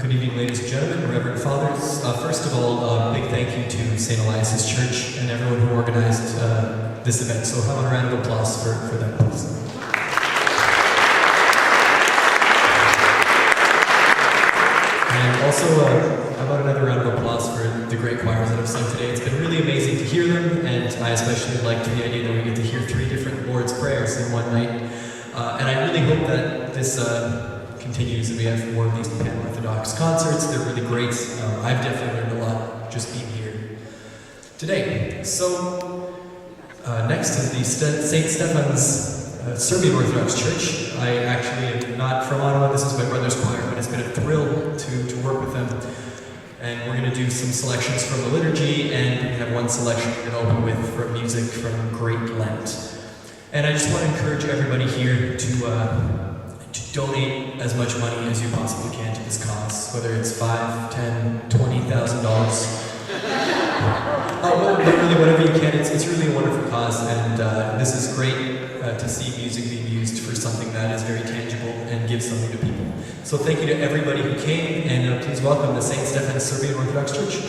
Good evening, ladies and gentlemen, Reverend Fathers. First of all, big thank you to St. Elias's Church and everyone who organized this event. So have a round of applause for them, please. And also, how about another round of applause for the great choirs that have sung today. It's been really amazing to hear them, and I especially liked the idea that we get to hear 3 different Lord's Prayers in one night. And I really hope that this continues and we have more of these pan-Orthodox concerts. They're really great. I've definitely learned a lot just being here today. So, next is the St. Stephan's Serbian Orthodox Church. I actually am not from Ottawa. This is my brother's choir, but it's been a thrill to work with them. And we're going to do some selections from the liturgy, and we have one selection we're going to open with from music from Great Lent. And I just want to encourage everybody here to donate as much money as you possibly can to this cause, whether it's $5, $10, $20,000. Really, whatever you can. It's really a wonderful cause, and this is great to see music being used for something that is very tangible and gives something to people. So thank you to everybody who came, and please welcome the St. Stephan's Serbian Orthodox Church.